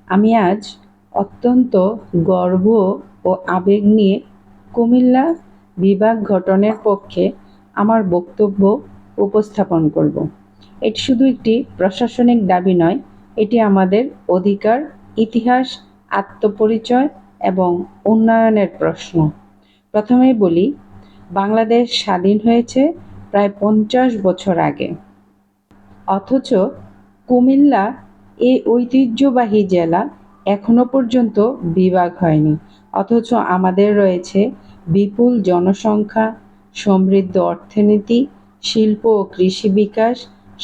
আমি আজ অত্যন্ত গর্ব ও আবেগ নিয়ে কুমিল্লা বিভাগ গঠনের পক্ষে আমার বক্তব্য উপস্থাপন করব। এটি শুধু একটি প্রশাসনিক দাবি নয়, এটি আমাদের অধিকার, ইতিহাস, আত্মপরিচয় এবং উন্নয়নের প্রশ্ন। প্রথমেই বলি, বাংলাদেশ স্বাধীন হয়েছে প্রায় 50 বছর আগে, অথচ কুমিল্লা এই ঐতিহ্যবাহী জেলা এখনো পর্যন্ত বিভাগ হয়নি। অথচ আমাদের রয়েছে বিপুল জনসংখ্যা, সমৃদ্ধ অর্থনীতি, শিল্প ও কৃষি বিকাশ,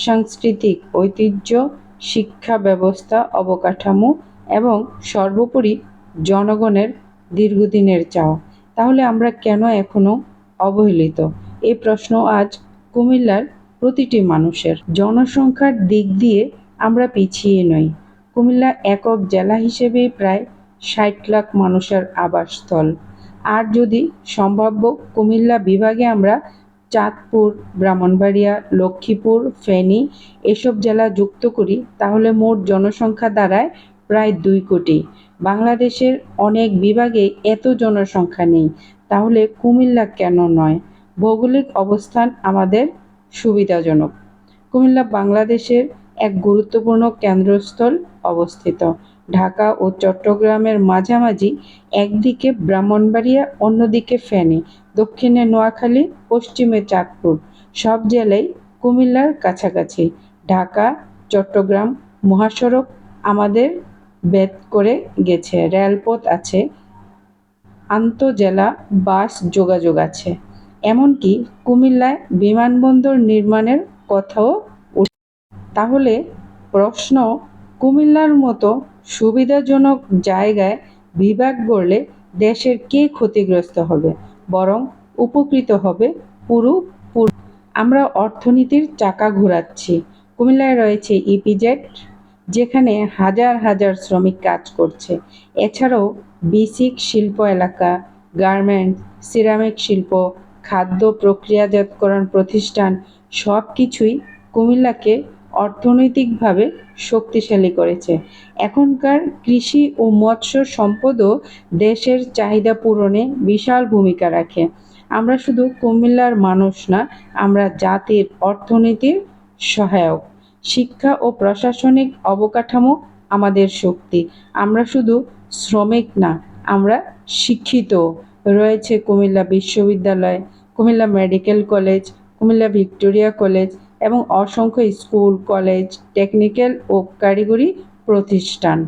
সাংস্কৃতিক ঐতিহ্য, শিক্ষা ব্যবস্থা, অবকাঠামো এবং সর্বোপরি জনগণের দীর্ঘদিনের চাওয়া। তাহলে আমরা কেন এখনো অবহেলিত? এই প্রশ্ন আজ কুমিল্লার প্রতিটি মানুষের। জনসংখ্যার দিক দিয়ে আমরা পিছিয়ে নই। কুমিল্লা একক জেলা হিসেবে প্রায় 60 লাখ মানুষের আবাসস্থল। আর যদি সম্ভাব্য কুমিল্লা বিভাগে আমরা চাঁদপুর, ব্রাহ্মণবাড়িয়া, লক্ষ্মীপুর, ফেনী এসব জেলা যুক্ত করি, তাহলে মোট জনসংখ্যা দাঁড়ায় প্রায় 2 কোটি। বাংলাদেশের অনেক বিভাগে এত জনসংখ্যা নেই, তাহলে কুমিল্লা কেন নয়? ভৌগোলিক অবস্থান আমাদের সুবিধাজনক। কুমিল্লা বাংলাদেশের এক গুরুত্বপূর্ণ কেন্দ্রস্থল অবস্থিত। ঢাকা ও চট্টগ্রামের মাঝামাঝি, একদিকে ব্রাহ্মণবাড়িয়া, অন্যদিকে ফেনী, দক্ষিণে নোয়াখালী, পশ্চিমে চাঁদপুর। সব জেলাই কুমিল্লার কাছাকাছি। ঢাকা চট্টগ্রাম মহাসড়ক আমাদের ভেদ করে গেছে, রেলপথ আছে, আন্তঃজেলা বাস যোগাযোগ আছে। এমনকি কুমিল্লায় বিমানবন্দর নির্মাণের কথাও উঠছে। তাহলে প্রশ্ন, কুমিল্লার মতো সুবিধাজনক জায়গায় বিভাগ গড়লে দেশের কে ক্ষতিগ্রস্ত হবে? বরং উপকৃত হবে পুরো। আমরা অর্থনীতির চাকা ঘোরাচ্ছি। কুমিল্লায় রয়েছে ইপিজেড, যেখানে হাজার হাজার শ্রমিক কাজ করছে। এছাড়াও বেসিক শিল্প এলাকা, গার্মেন্টস, সিরামিক শিল্প, খাদ্য প্রক্রিয়াজাতকরণ প্রতিষ্ঠান, সব কিছুই কুমিল্লাকে অর্থনৈতিকভাবে শক্তিশালী করেছে। এখনকার কৃষি ও মৎস্য সম্পদও দেশের চাহিদা পূরণে বিশাল ভূমিকা রাখে। আমরা শুধু কুমিল্লার মানুষ না, আমরা জাতির অর্থনীতির সহায়ক। শিক্ষা ও প্রশাসনিক অবকাঠামো আমাদের শক্তি। আমরা শুধু শ্রমিক না, আমরা শিক্ষিত। রয়েছে কুমিল্লা বিশ্ববিদ্যালয়, Comilla medical college, Comilla Victoria college এবং অসংখ্য স্কুল, কলেজ, টেকনিক্যাল ও কারিগরি প্রতিষ্ঠান।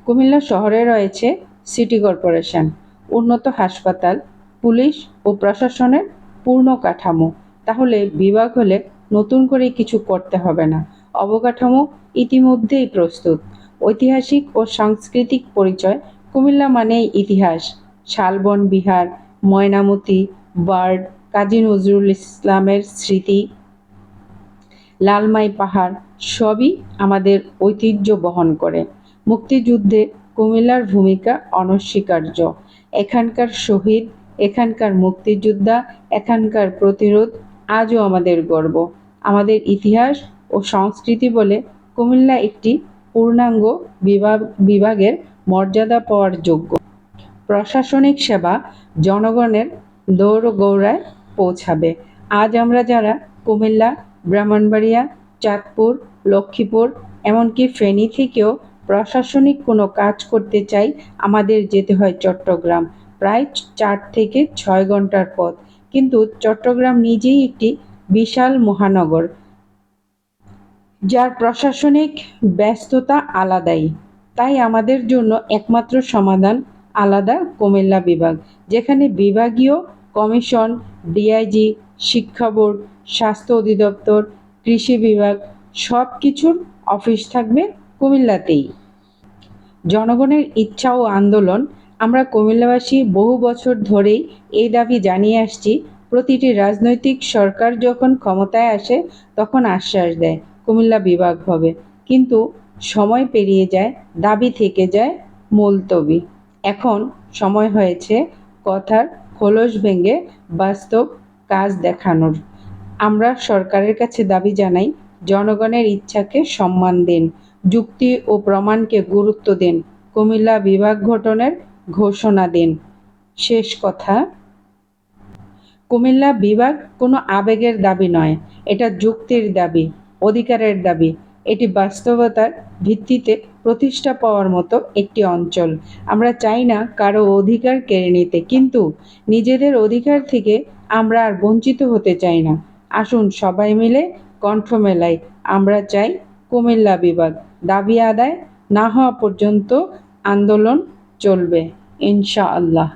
কুমিল্লা শহরে রয়েছে সিটি কর্পোরেশন, উন্নত হাসপাতাল, পুলিশ ও প্রশাসনের পূর্ণ কাঠামো। তাহলে বিভাগ হলে নতুন করে কিছু করতে হবে না। অবকাঠামো ইতিমধ্যেই প্রস্তুত। ঐতিহাসিক ও সাংস্কৃতিক পরিচয়, কুমিল্লা মানেই ইতিহাস। শালবন বিহার, ময়নামতি, বার্ড, কাজী নজরুল ইসলামের স্মৃতি, লালমাই পাহাড় সবই আমাদের ঐতিহ্য বহন করে। মুক্তিযুদ্ধে কুমিল্লার ভূমিকা অনস্বীকার্য। এখানকার শহীদ, এখানকার মুক্তিযোদ্ধা, এখানকার প্রতিরোধ আজও আমাদের গর্ব। আমাদের ইতিহাস ও সংস্কৃতি বলে কুমিল্লা একটি পূর্ণাঙ্গ বিভাগের মর্যাদা পাওয়ার যোগ্য। প্রশাসনিক সেবা জনগণের দোরগোড়ায় পৌঁছাবে। আজ আমরা যারা কুমিল্লা, ব্রাহ্মণবাড়িয়া, চাঁদপুর, লক্ষ্মীপুর, এমনকি ফেনী থেকেও প্রশাসনিক কোনো কাজ করতে চাই, আমাদের যেতে হয় চট্টগ্রাম, প্রায় 4 থেকে 6 ঘন্টার পথ। কিন্তু চট্টগ্রাম নিজেই একটি বিশাল মহানগর, যার প্রশাসনিক ব্যস্ততা আলাদাই। তাই আমাদের জন্য একমাত্র সমাধান আলাদা কুমিল্লা বিভাগ, যেখানে বিভাগীয় কমিশন, ডিআইজি, শিক্ষা বোর্ড, স্বাস্থ্য অধিদপ্তর, কৃষি বিভাগ সব কিছুর অফিস থাকবে কুমিল্লাতেই। জনগণের ইচ্ছা ও আন্দোলন, আমরা কুমিল্লাবাসী বহু বছর ধরেই এই দাবি জানিয়ে আসছি। প্রতিটি রাজনৈতিক সরকার যখন ক্ষমতায় আসে তখন আশ্বাস দেয় কুমিল্লা বিভাগ হবে, কিন্তু সময় পেরিয়ে যায়, দাবি থেকে যায় মুলতবি। এখন সময় হয়েছে কথার খোলস ভেঙে বাস্তব কাজ দেখানোর। আমরা সরকারের কাছে দাবি জানাই, জনগণের ইচ্ছাকে সম্মান দিন। যুক্তি ও প্রমাণকে গুরুত্ব দিন। কুমিল্লা বিভাগ গঠনের ঘোষণা দিন। শেষ কথা, কুমিল্লা বিভাগ কোনো আবেগের দাবি নয়, এটা যুক্তির দাবি, অধিকারের দাবি। এটি বাস্তবতার ভিত্তিতে প্রতিষ্ঠা পাওয়ার মতো একটি অঞ্চল। আমরা চাই না কারো অধিকার কেড়ে নিতে, কিন্তু নিজেদের অধিকার থেকে আমরা আর বঞ্চিত হতে চাই না। আসুন সবাই মিলে কণ্ঠ মেলাই। আমরা চাই কুমিল্লা বিভাগ। দাবি আদায় না হওয়া পর্যন্ত আন্দোলন চলবে, ইনশাআল্লাহ।